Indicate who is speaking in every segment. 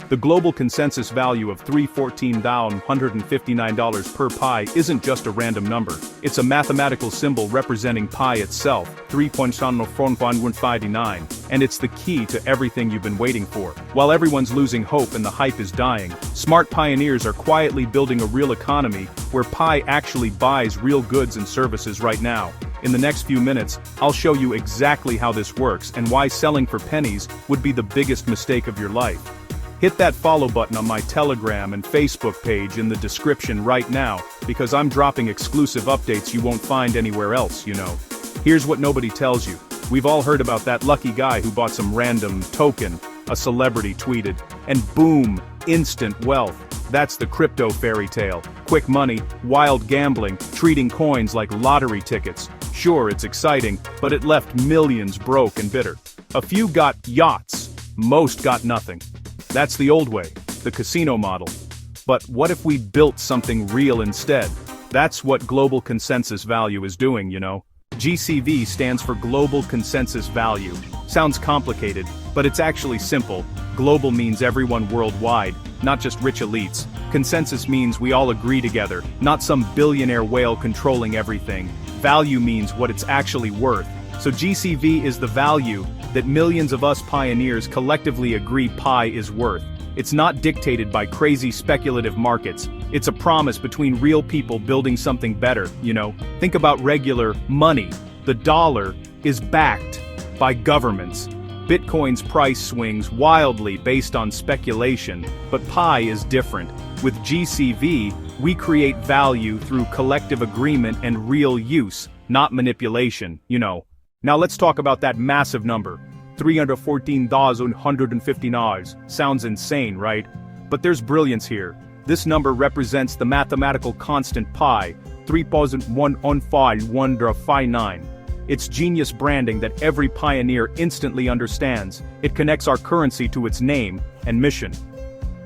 Speaker 1: The global consensus value of $314,159 per pi isn't just a random number. It's a mathematical symbol representing pi itself, 3.159, and it's the key to everything you've been waiting for. While everyone's losing hope and the hype is dying, smart pioneers are quietly building a real economy where pi actually buys real goods and services right now. In the next few minutes, I'll show you exactly how this works and why selling for pennies would be the biggest mistake of your life. Hit that follow button on my Telegram and Facebook page in the description right now, because I'm dropping exclusive updates you won't find anywhere else, you know. Here's what nobody tells you. We've all heard about that lucky guy who bought some random token, a celebrity tweeted, and boom, instant wealth. That's the crypto fairy tale. Quick money, wild gambling, treating coins like lottery tickets. Sure, it's exciting, but it left millions broke and bitter. A few got yachts, most got nothing. That's the old way, the casino model. But what if we built something real instead? That's what global consensus value is doing, you know. GCV stands for Global Consensus Value. Sounds complicated, but it's actually simple. Global means everyone worldwide, not just rich elites. Consensus means we all agree together, not some billionaire whale controlling everything. Value means what it's actually worth. So GCV is the value that millions of us pioneers collectively agree pi is worth. It's not dictated by crazy speculative markets. It's a promise between real people building something better, you know. Think about regular money. The dollar is backed by governments. Bitcoin's price swings wildly based on speculation, but pi is different. With GCV, we create value through collective agreement and real use, not manipulation, you know. Now let's talk about that massive number. 314,159. Sounds insane, right? But there's brilliance here. This number represents the mathematical constant pi, 3,115,159. It's genius branding that every pioneer instantly understands. It connects our currency to its name and mission.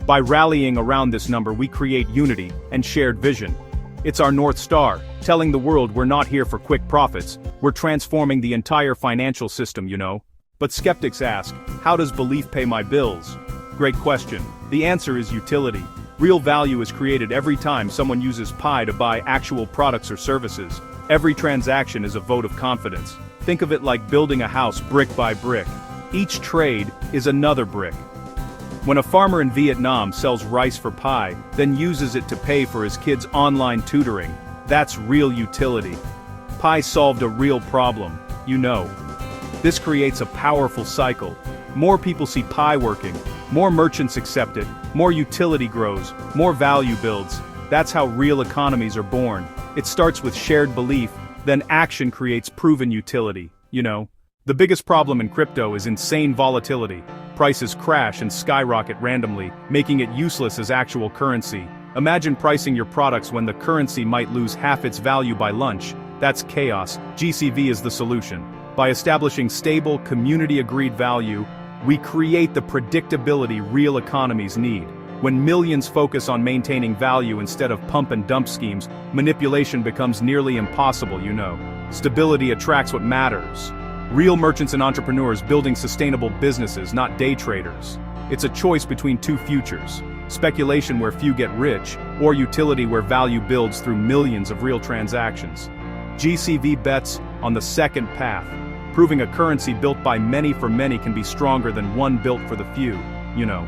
Speaker 1: By rallying around this number, we create unity and shared vision. It's our North Star, telling the world we're not here for quick profits, we're transforming the entire financial system, you know. But skeptics ask, how does belief pay my bills? Great question. The answer is utility. Real value is created every time someone uses pi to buy actual products or services. Every transaction is a vote of confidence. Think of it like building a house brick by brick. Each trade is another brick. When a farmer in Vietnam sells rice for pi, then uses it to pay for his kids' online tutoring, that's real utility. Pi solved a real problem, you know. This creates a powerful cycle. More people see pi working, more merchants accept it, more utility grows, more value builds. That's how real economies are born. It starts with shared belief, then action creates proven utility, you know. The biggest problem in crypto is insane volatility. Prices crash and skyrocket randomly, making it useless as actual currency. Imagine pricing your products when the currency might lose half its value by lunch. That's chaos. GCV is the solution. By establishing stable, community-agreed value, we create the predictability real economies need. When millions focus on maintaining value instead of pump-and-dump schemes, manipulation becomes nearly impossible, you know. Stability attracts what matters. Real merchants and entrepreneurs building sustainable businesses, not day traders. It's a choice between two futures. Speculation where few get rich, or utility where value builds through millions of real transactions. GCV bets on the second path, proving a currency built by many for many can be stronger than one built for the few, you know.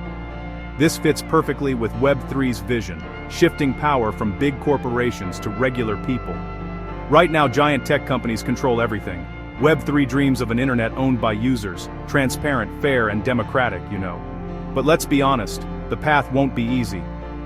Speaker 1: This fits perfectly with Web3's vision, shifting power from big corporations to regular people. Right now, giant tech companies control everything. Web3 dreams of an internet owned by users, transparent, fair, and democratic, you know. But let's be honest, the path won't be easy.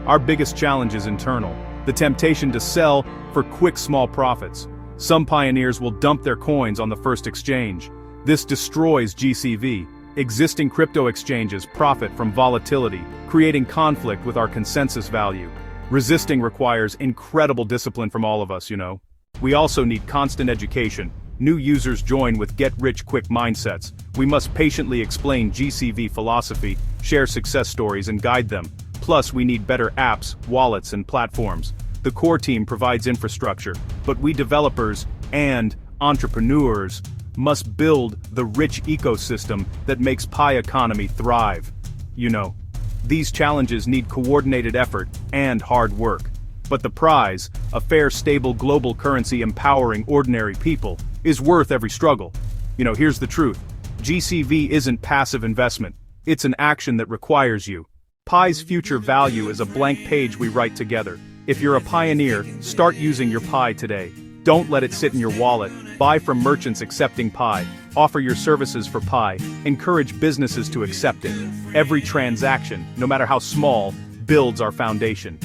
Speaker 1: Our biggest challenge is internal, the temptation to sell for quick small profits. Some pioneers will dump their coins on the first exchange. This destroys GCV. Existing crypto exchanges profit from volatility, creating conflict with our consensus value. Resisting requires incredible discipline from all of us, you know. We also need constant education. New users join with get-rich-quick mindsets. We must patiently explain GCV philosophy, share success stories, and guide them. Plus, we need better apps, wallets, and platforms. The core team provides infrastructure, but we developers and entrepreneurs must build the rich ecosystem that makes Pi economy thrive. You know, These challenges need coordinated effort and hard work. But the prize, a fair, stable global currency empowering ordinary people, is worth every struggle. Here's the truth. GCV isn't passive investment. It's an action that requires you. Pi's future value is a blank page we write together. If you're a pioneer, start using your Pi today. Don't let it sit in your wallet. Buy from merchants accepting Pi. Offer your services for Pi. Encourage businesses to accept it. Every transaction, no matter how small, builds our foundation.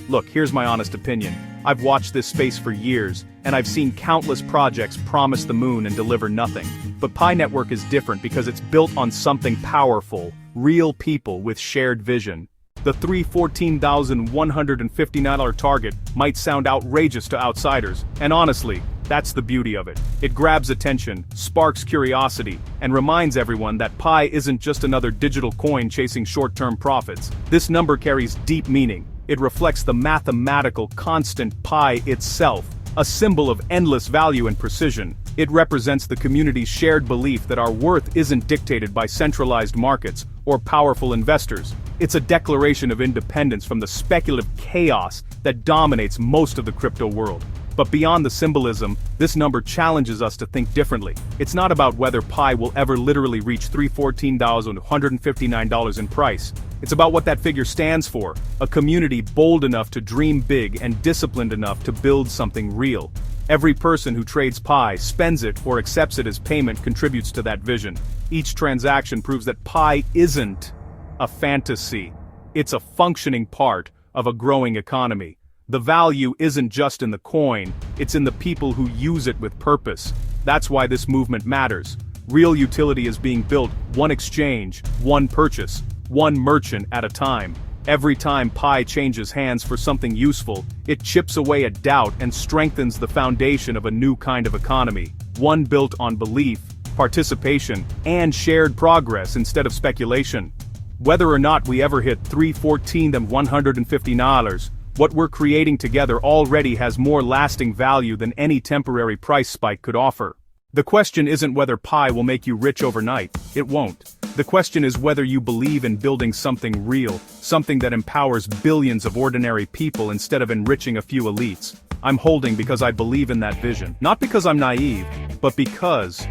Speaker 1: Look, here's my honest opinion. I've watched this space for years, and I've seen countless projects promise the moon and deliver nothing. But Pi Network is different because it's built on something powerful, real people with shared vision. The $14,159 target might sound outrageous to outsiders, and honestly, that's the beauty of it. It grabs attention, sparks curiosity, and reminds everyone that Pi isn't just another digital coin chasing short-term profits. This number carries deep meaning. It reflects the mathematical constant Pi itself, a symbol of endless value and precision. It represents the community's shared belief that our worth isn't dictated by centralized markets or powerful investors. It's a declaration of independence from the speculative chaos that dominates most of the crypto world. But beyond the symbolism, this number challenges us to think differently. It's not about whether Pi will ever literally reach $14,159 in price. It's about what that figure stands for, a community bold enough to dream big and disciplined enough to build something real. Every person who trades Pi, spends it, or accepts it as payment contributes to that vision. Each transaction proves that Pi isn't a fantasy. It's a functioning part of a growing economy. The value isn't just in the coin, it's in the people who use it with purpose. That's why this movement matters. Real utility is being built, one exchange, one purchase, one merchant at a time. Every time Pi changes hands for something useful, it chips away at doubt and strengthens the foundation of a new kind of economy. One built on belief, participation, and shared progress instead of speculation. Whether or not we ever hit $14,150, what we're creating together already has more lasting value than any temporary price spike could offer. The question isn't whether Pi will make you rich overnight. It won't. The question is whether you believe in building something real, something that empowers billions of ordinary people instead of enriching a few elites. I'm holding because I believe in that vision. Not because I'm naive, but because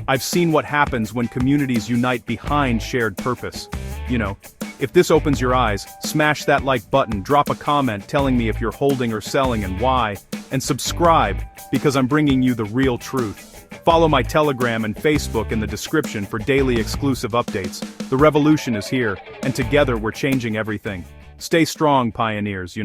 Speaker 1: I've seen what happens when communities unite behind shared purpose. If this opens your eyes, smash that like button, drop a comment telling me if you're holding or selling and why, and subscribe, because I'm bringing you the real truth. Follow my Telegram and Facebook in the description for daily exclusive updates. The revolution is here, and together we're changing everything. Stay strong, pioneers.